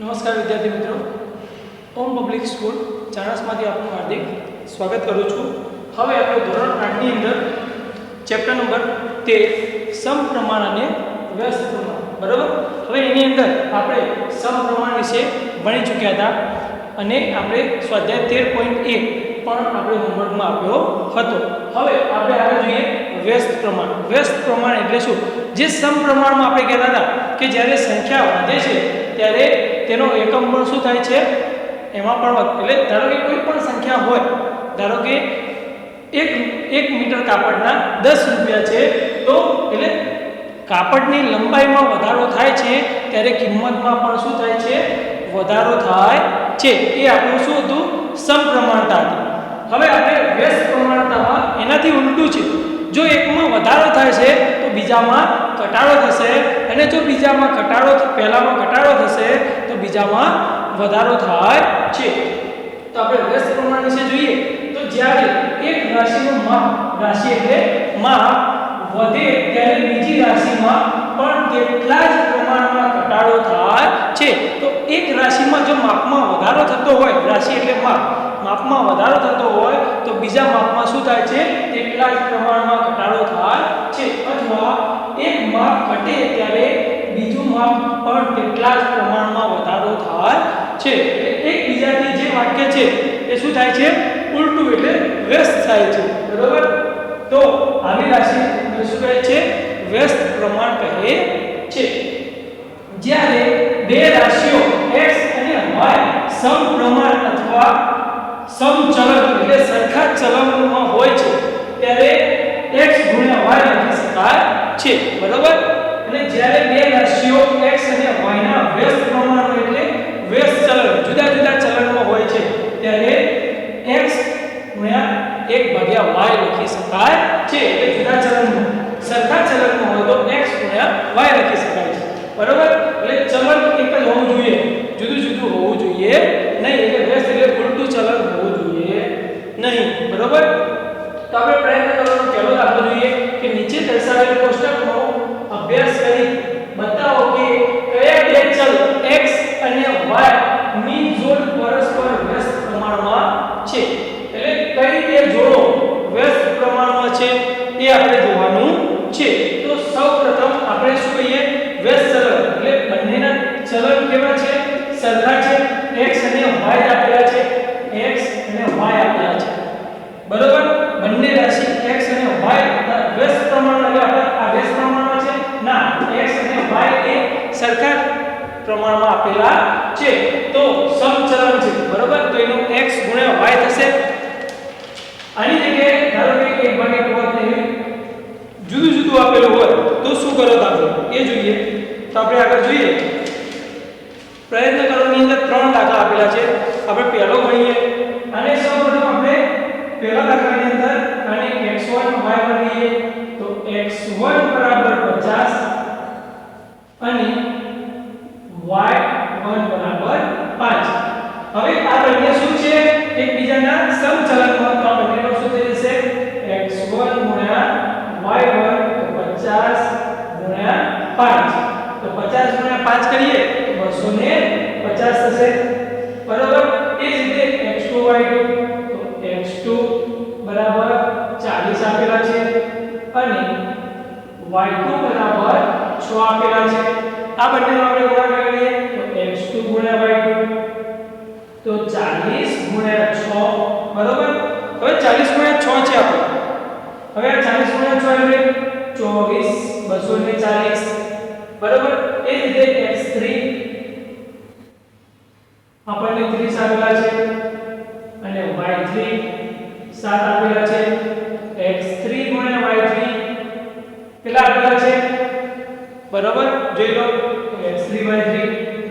નમસ્કાર વિદ્યાર્થી મિત્રો, ઓમ પબ્લિક સ્કૂલ ચાણસમાંથી આપનું હાર્દિક સ્વાગત કરું છું। હવે આપણે ધોરણ 8 ની અંદર ચેપ્ટર નંબર 13 સમપ્રમાણ અને વ્યસ્ત પ્રમાણ, બરાબર। હવે એની અંદર આપણે સમપ્રમાણ વિશે ભણી ચૂક્યા હતા અને આપણે સ્વાધ્યાય 13.1 પણ આપણે હોમવર્કમાં આપ્યો હતો। હવે આપણે આગળ જોઈએ વ્યસ્ત પ્રમાણ। વ્યસ્ત પ્રમાણ એટલે શું? જે સમપ્રમાણમાં આપણે કહેતા હતા કે જ્યારે સંખ્યા વધે છે ત્યારે તેનો એકમ પણ શું થાય છે, એમાં પણ એટલે ધારો કે કોઈ પણ સંખ્યા હોય, ધારો કે 1 મીટર કાપડના 10 રૂપિયા છે, તો એટલે કાપડની લંબાઈમાં વધારો થાય છે ત્યારે કિંમતમાં પણ શું થાય છે, વધારો થાય છે। એ આપણું શું હતું, સમપ્રમાણતા હતી। હવે આપણે વ્યસ્ત પ્રમાણતામાં એનાથી ઉલટું છે। જો એકમાં વધારો થાય છે તો બીજામાં ઘટાડો થશે, અને જો બીજામાં ઘટાડો પહેલામાં ઘટાડો થશે તો બીજામાં વધારો થાય છે। તો આપણે વ્યસ્ત પ્રમાણ વિશે જોઈએ તો જ્યારે એક રાશિનું માપ, રાશિ એટલે માપ વધે ત્યારે બીજી રાશિમાં પણ તેટલા જ પ્રમાણમાં ઘટાડો થાય છે। તો એક રાશિમાં જો માપમાં વધારો થતો હોય, રાશિ એટલે માપમાં વધારો થતો હોય તો બીજા માપમાં શું થાય છે, તેટલા જ પ્રમાણમાં ઘટાડો થાય છે। અથવા એક માપ ઘટે ત્યારે બીજું માપ પણ તેટલા જ પ્રમાણમાં વધારો થાય છે। એટલે એકબીજાથી જે વાક્ય છે એ શું થાય છે, ઉલટું એટલે વ્યસ્ત થાય છે, બરાબર। તો આવી રાશિને શું કહે છે, વ્યસ્ત પ્રમાણ કહે છે। જ્યારે બે રાશિઓ x અને y સમપ્રમાણ અથવા સમચલન એટલે સરખા ચલનમાં હોય છે ત્યારે x ગુણ્યા y લખી શકાય છે, બરાબર। અને જ્યારે બે રાશિઓ x અને y ના વ્યસ્ત પ્રમાણ એટલે વ્યસ્ત ચલન જુદા જુદા ચલનમાં હોય છે ત્યારે x ગુણ્યા 1/y લખી શકાય છે। એટલે જુદા ચલનમાં, સરખા ચલનમાં હોય તો x ગુણ્યા y લખી શકાય છે, બરાબર। એટલે ચલન એક જ હોવું જોઈએ, જુદું જુદું હોવું જોઈએ નહીં। એટલે વ્યસ્ત એટલે ઉલટું ચલન હોવું જોઈએ નહીં, બરાબર। તો આપણે પ્રયત્ન કરવાનો પહેલો દાખલો જોઈએ કે નીચે દર્શાવેલ કોષ્ટકનો અભ્યાસ કરી બતાવો કે કયા બે ચલ x અને y ની જોડ પરસ્પર વ્યસ્ત પ્રમાણમાં છે। એટલે કઈ બે જોડો વ્યસ્ત પ્રમાણમાં છે એ આપણે જોવાનું છે। તો સૌપ્રથમ આપણે શું કહીએ, વ્યસ્ત ચલન એટલે બંનેના ચલન કેવા છે, સરખા છે, x અને y આપેલા છે, x અને y આપેલા છે, બરોબર। બંને રાશિ x અને y વ્યસ્ત પ્રમાણમાં એટલે આપણે આ વ્યસ્ત પ્રમાણમાં છે ના, x અને y એ સરખા પ્રમાણમાં આપેલા છે તો સમચલન છે, બરોબર। તો એનો x ગુણ્યા y થશે। આની જગ્યાએ ધારો કે 1/4 ને જુદું જુદું આપેલું હોય તો શું કરો આપણે એ જોઈએ। તો આપણે આગળ જોઈએ પ્રયત્ન કરવાની અંદર 3 દાખલા આપેલા છે। આપણે પહેલો ગણીએ, આને સૌપ્રથમ આપણે પહેલા દાખલાની અંદર આને x1 y1 લઈએ તો x1 બરાબર 50 અને y1 બરાબર 5। હવે આ બંને શું છે, એકબીજાના સમચલનમાં, તો આ બંનેનો શું થઈ જશે, x1 ગુણ્યા y1 તો 50 ગુણ્યા 5, તો 50 ગુણ્યા 5 કરીએ તો 250 થશે, બરાબર। એ જ રીતે x2 y2 તો x2 બરાબર 40 આપેલા છે અને y2 બરાબર 6 આપેલા છે। આ બંનેનો આપણે ગુણાકાર કરીએ તો x2 ગુણ્યા y2 તો 40 ગુણ્યા 6, બરાબર। હવે 40 ગુણ્યા 6 છે આપણે, હવે આ 40 ગુણ્યા 6 એટલે 24 240, બરાબર। એ જ રીતે x3 આપણને 30 આપેલા છે અને y3 7 આપેલા છે। x3 ગુણ્યા y3 કેટલા આપેલા છે, બરાબર, જોઈ લો તો x3 y3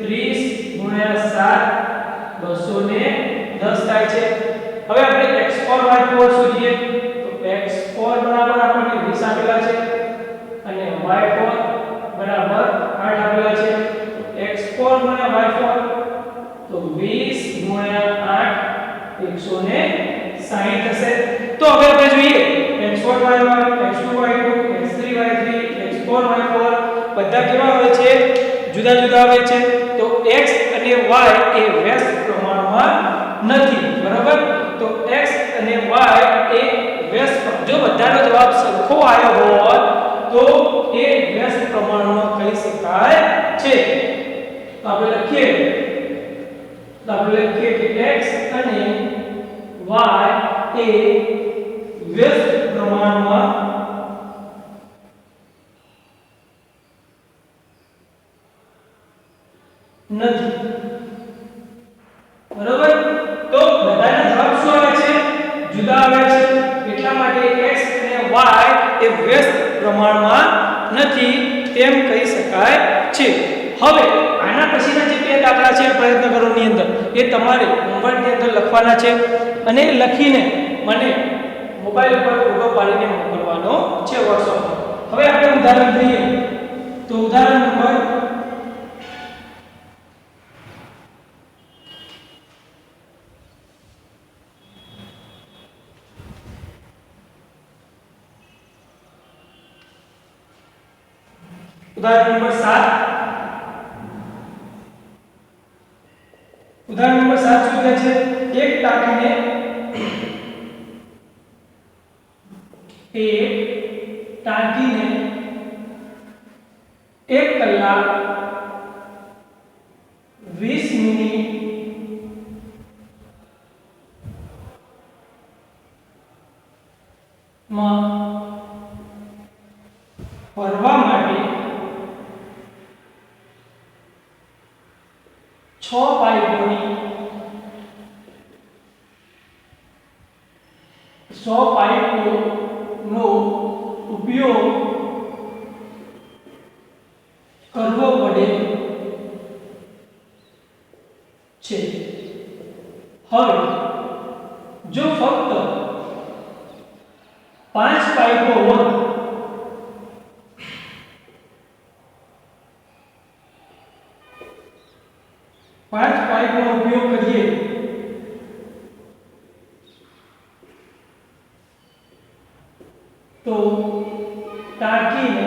30 ગુણ્યા 7 210 થાય છે। હવે આપણે x4 y4 શોધીએ તો x4 બરાબર આપણને 20 આપેલા છે અને y4 બરાબર 8 આપેલા છે। x4 ગુણ્યા y4 તો 20 ગુણ્યા 8 160 થશે। તો હવે આપણે જોઈએ x1 y1 x2 y2 x3 y3 x4 y4 બધા કેવા આવે છે, જુદા જુદા આવે છે। તો x અને y એ વ્યસ્ત પ્રમાણમાં નથી, બરાબર? તો x અને y એ વ્યસ્ત, જો બધાનો જવાબ સરખો આવ્યો હોત તો એ વ્યસ્ત પ્રમાણમાં કહી શકાય છે. તો આપણે લખીએ કે x અને y એ વ્યસ્ત પ્રમાણમાં નથી, બરોબર? તો બધાના જવાબ શું આવે છે? જુદા આવે છે. એટલા માટે x અને y એ વ્યસ્ત પ્રમાણમાં નથી તેમ કહી શકાય છે. હવે આના પછીના જે બે દાખલા છે પ્રયત્ન કરો ની અંદર, એ તમારે હોમવર્કની અંદર લખવાના છે અને લખીને મને મોબાઈલ ઉપર ફોટો પાડીને મોકલવાનો છે WhatsApp પર. હવે આપણે ઉદાહરણ જોઈએ. તો ઉદાહરણ નંબર ઉદાહરણ નંબર 7. ઉદાહરણ નંબર 7 શું કહે છે? એક ટાંકીને 1 કલાક 20 મિનિટ માં ભરવા માટે 6 પાઇપોનો ઉપયોગ કરવો પડે છે. હવે જો ફક્ત 5 પાઇપો હોત નો ઉપયોગ કરીએ તો ટાંકીને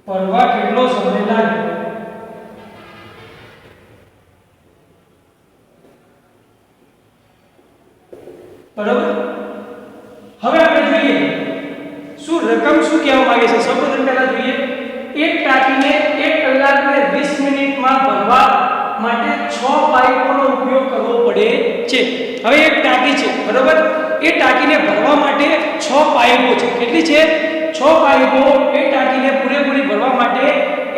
ભરવા કેટલો સમય લાગે? બરાબર? હવે આપણે જોઈએ શું રકમ શું કહેવા માંગે છે. સૌપ્રથમ પહેલા જોઈએ એક ટાંકીને 1 કલાક અને 20 મિનિટમાં ભરવા માટે 6 પાઇપોનો ઉપયોગ કરવો પડે છે. હવે એક ટાંકી છે, બરાબર? એ ટાંકીને ભરવા માટે 6 પાઇપો છે. કેટલી છે? 6 પાઇપો એ ટાંકીને પૂરેપૂરી ભરવા માટે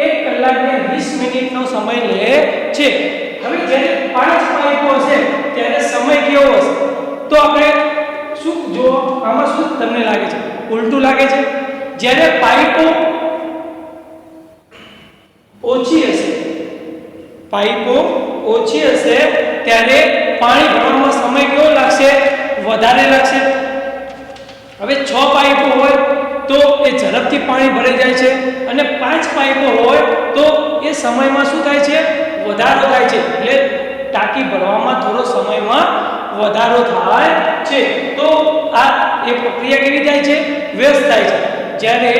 1 કલાક અને 20 મિનિટનો સમય લે છે. હવે જ્યારે 5 પાઇપો હશે ત્યારે સમય કેવો હશે? તો આપણે શું જો આમાં શું તમને લાગે છે? ઉલટું લાગે છે. જ્યારે પાઇપો ઓછી હશે ત્યારે પાણી ભરવામાં સમય કેવો લાગશે? વધારે લાગશે. હવે 6 પાઇપો હોય તો એ ઝડપથી પાણી ભરાઈ જાય છે અને 5 પાઇપો હોય તો એ સમયમાં શું થાય છે? વધારો થાય છે. એટલે ટાંકી ભરવામાં થોડો સમયમાં વધારો થાય છે. તો આ એ પ્રક્રિયા કેવી થાય છે? વ્યસ્ત થાય છે. જ્યારે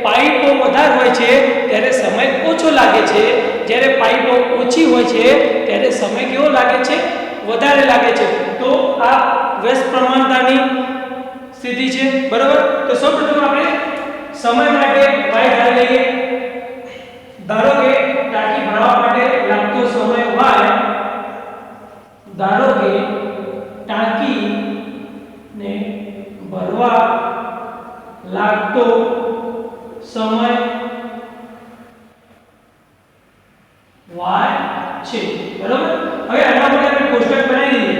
પાઇપો વધારે હોય છે ત્યારે સમય ઓછો લાગે છે, જ્યારે પાઇપો ઓછી હોય છે ત્યારે સમય કેવો લાગે છે? વધારે લાગે છે. તો આ વ્યસ્ત પ્રમાણતાની સ્થિતિ છે, બરાબર? તો સૌપ્રથમ આપણે સમય માટે y ધારી લઈએ. ધારો કે ટાંકી ભરવા માટે લાગતો સમય y, ધારો કે ટાંકીને ભરવા લાગતો સમય y છે, બરાબર? હવે આના માટે આપણે કોષ્ટક બનાવી દઈએ.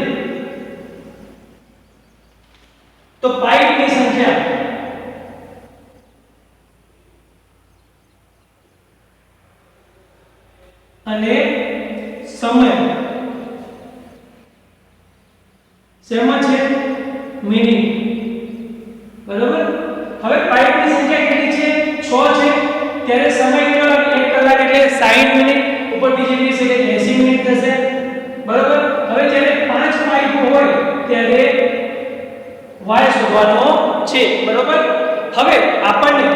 તો પાઇપની સંખ્યા અને સમય શેમાં છે? મિનિટ, બરાબર? હવે પાઇપની સંખ્યા કેટલી છે? 6 છે. ત્યારે સમય કેટલો લાગે? 1 કલાક એટલે 60 મિનિટ, ઉપર બીજી 20 એટલે 80 મિનિટ થશે, બરાબર? હવે જ્યારે 5 પાઇપ હોય ત્યારે y શોધવાનો છે, બરાબર? હવે આપણને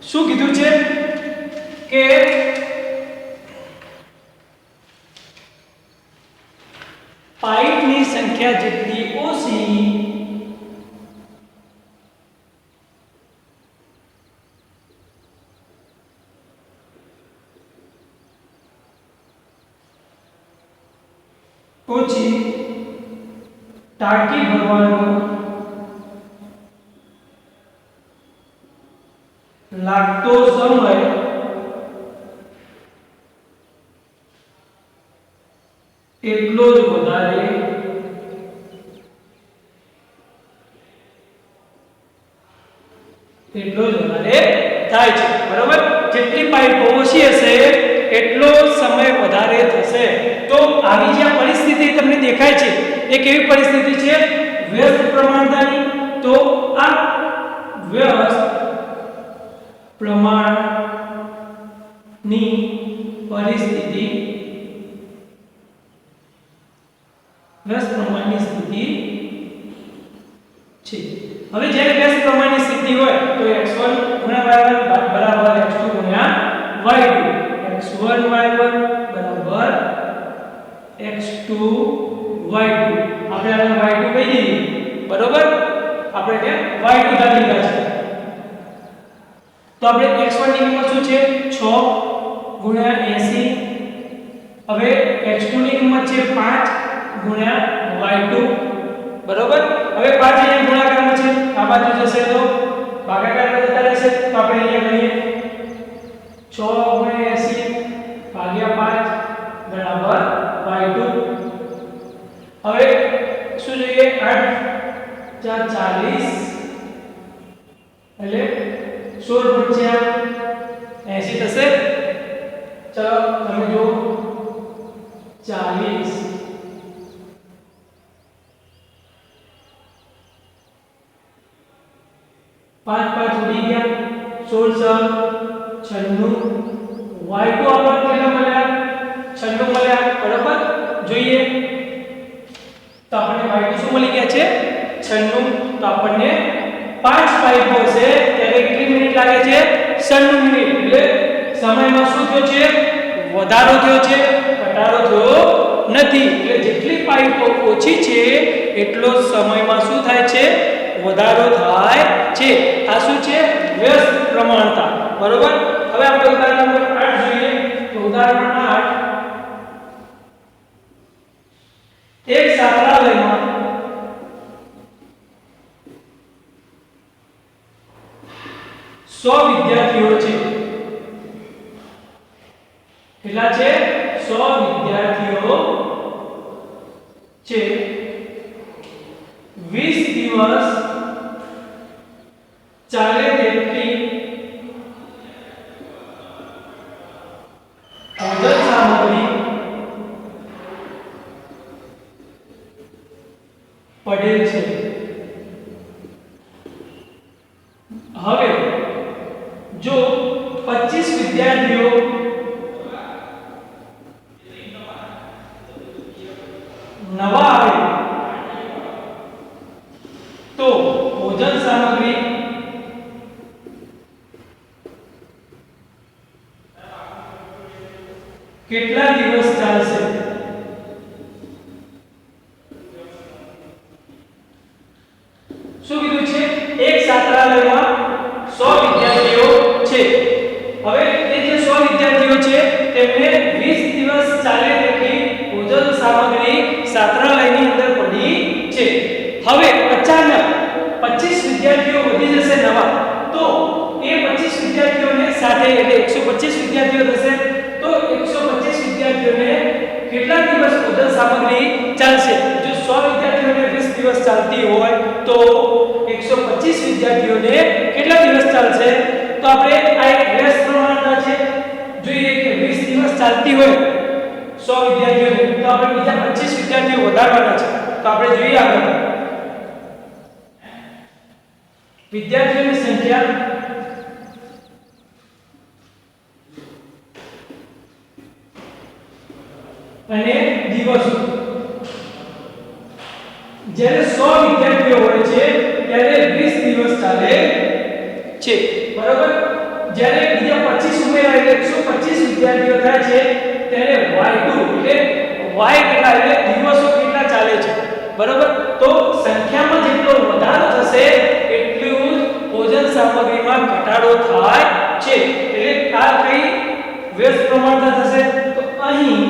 શું કીધું છે કે ઓછી ટાંકી ભરવાનો લાગતો સમય એટલો જ વધારે થાય છે, બરાબર। જેટલી પાઇપો ઓછી હશે એટલો સમય વધારે થશે। તો આવી જે પરિસ્થિતિ તમને દેખાય છે એ કેવી પરિસ્થિતિ છે? વ્યસ્ત પ્રમાણતાની। તો આ વ્યસ્ત પ્રમાણની પરિસ્થિતિ વ્યસ્ત પ્રમાણની સ્થિતિ છે। હવે જ્યારે વ્યસ્ત પ્રમાણની સ્થિતિ હોય તો x1 ગુણ્યા y1 બરાબર x2 ગુણ્યા y2, x1 y1 બરાબર x2 y2। આપણે આને y2 કહી દઈએ, બરાબર। આપણે y2 ધારી લીધા છે। તો આપણે x1 ની કિંમત શું છે? 6 ગુણ્યા 80। હવે x2 ની કિંમત છે 5 ગુણ્યા y2, બરાબર। હવે 5 અહીંયા ગુણાકારમાં છે, આ બાજુ જશે તો ભાગાકારમાં જતા રહેશે। તો આપણે અહીંયા ગણીએ 6 ગુણ્યા 80 ભાગ્યા 5 બરાબર y2। હવે શું જોઈએ? 8 4 40 એટલે 16 ગુણ્યા 80 થશે। ચલો તમે જો 40 5 5 ઉડી ગયા, 16 96 y2 આપણને કેટલા મળ્યા? 96 મળ્યા, બરાબર। જોઈએ તો આપણને y2 શું મળી ગયા છે? 96। તો આપણને 5 પાઇપો છે ત્યારે કેટલી મિનિટ લાગે છે? 96 મિનિટ। એટલે સમયમાં શું થયો છે? વધારો થયો છે, ઘટાડો થયો નથી। એટલે જેટલી પાઇપો ઓછી છે એટલો સમયમાં શું થાય છે? વધારો થાય છે। આ શું છે? વ્યસ્ત પ્રમાણતા, બરોબર। હવે આપણે ઉદાહરણ નંબર 8 જોઈએ। તો ઉદાહરણ 8, એક છાત્રાલયમાં 100 વિદ્યાર્થીઓ છે। કેટલા છે? 100 વિદ્યાર્થીઓ છે। 20 દિવસ ચાલે તેટલી ભોજન સામગ્રી પડેલ છે। હવે જો 25 વિદ્યાર્થીઓ નવા આવે તો ભોજન સામગ્રી કેટલા દિવસ ચાલશે? શું કીધું છે? એક છાત્રાલયમાં 100 વિદ્યાર્થીઓ છે। હવે એ જે 100 વિદ્યાર્થીઓ છે તેમને 20 દિવસ ચાલે તેટલી ભોજન સામગ્રી છાત્રાલયની અંદર પડી છે। હવે અચાનક 25 વિદ્યાર્થીઓ વધી જશે નવા, તો એ 25 વિદ્યાર્થીઓને સાથે એટલે 125 વિદ્યાર્થીઓ થશે। તો 125 વિદ્યાર્થીઓને કેટલા દિવસ ભોજન સામગ્રી ચાલશે? જો 100 વિદ્યાર્થીઓને 20 દિવસ ચાલતી હોય તો 125 વિદ્યાર્થીઓને કેટલા દિવસ ચાલશે? તો આપણે આ એક વ્યસ્ત પ્રમાણતા છે। જોઈએ કે 20 દિવસ ચાલતી હોય 100 વિદ્યાર્થીઓને તો આપણે બીજા 25 વિદ્યાર્થીઓ વધારવાના છે। તો આપણે જોઈએ આગળ વિદ્યાર્થીઓની સંખ્યા અને દિવસો। જ્યારે 100 વિદ્યાર્થીઓ હોય છે ત્યારે 20 દિવસ ચાલે છે, બરાબર। જ્યારે બીજા 25 ઉમેરાય એટલે 125 વિદ્યાર્થીઓ થાય છે ત્યારે y2 એટલે y કેટલા એટલે દિવસો કેટલા ચાલે છે, બરાબર। તો સંખ્યામાં જેટલો વધારો થશે એટલું જ ભોજન સામગ્રીમાં ઘટાડો થાય છે। એટલે આ કઈ વ્યસ્ત પ્રમાણતા થશે? તો અહીં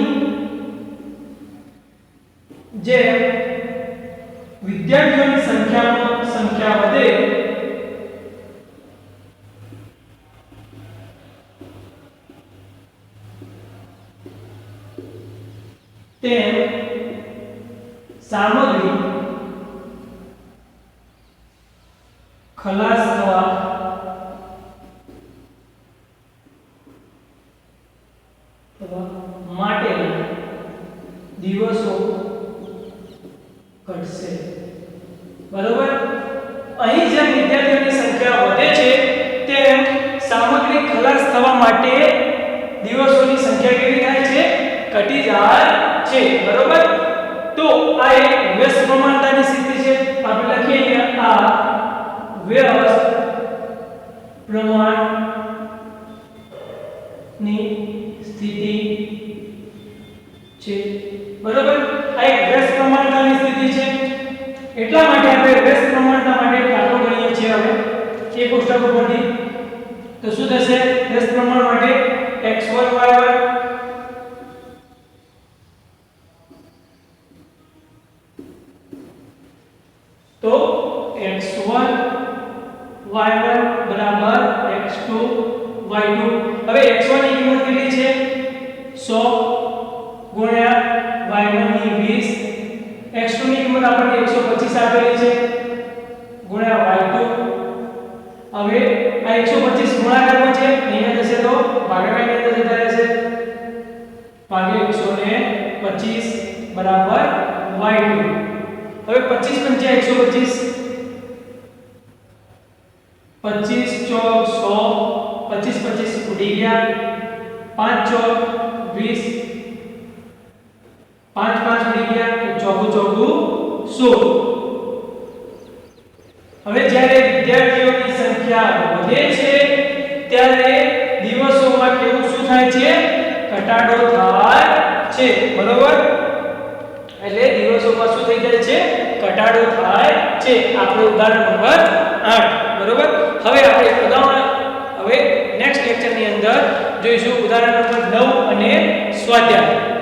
તેમ સામગ્રી ખલાસ થવા માટેના દિવસો ઘટશે. બરોબર. અહીં જેમ વિદ્યાર્થીઓની સંખ્યા વધે છે તેમ સામગ્રી ખલાસ થવા માટે દિવસોની સંખ્યા કેવી થાય છે? ઘટી જાય છે. બરોબર. તો આ એક વ્યસ્ત પ્રમાણતાની સ્થિતિ છે. આપણે લખીએ આ વ્યસ્ત પ્રમાણની સ્થિતિ છે. બરોબર. આ એક વ્યસ્ત પ્રમાણતાની સ્થિતિ છે. એટલા માટે આપણે વ્યસ્ત પ્રમાણતા માટે દાખલો ગણીએ છીએ. હવે એ કોષ્ટક ઉપરથી તો શું થશે? વ્યસ્ત પ્રમાણ માટે x1 y1 તો x1 y1 બરાબર x2 y2. હવે x1 ની કિંમત કેટલી છે? 100 ગુણ્યા y1 ની 20. x2 ની કિંમત આપણને 125 આપેલી છે ગુણ્યા y2. હવે આ 125 ગુણાકારમાં છે, અહીંયા જશે તો ભાગાકારની અંદર જતા રહેશે. ભાગ્યા 125 બરાબર y2. હવે 25 પંચા 125, 25 ચોક 100, 25 25 ઉડી ગયા, 5 ચોક 20, 5 5 ઉડી ગયા, તો ચોકું ચોકું 16. હવે જ્યારે વિદ્યાર્થીઓની સંખ્યા વધે છે ત્યારે દિવસોમાં કેવું શું થાય છે? ઘટાડો થાય છે. બરોબર. એટલે દિવસોમાં શું થઈ જાય છે? ઘટાડો થાય છે. આપણે ઉદાહરણ નંબર 8. બરોબર. હવે આપણે નેક્સ્ટ લેક્ચરની અંદર જોઈશું ઉદાહરણ નંબર 9 અને સ્વાધ્યાય.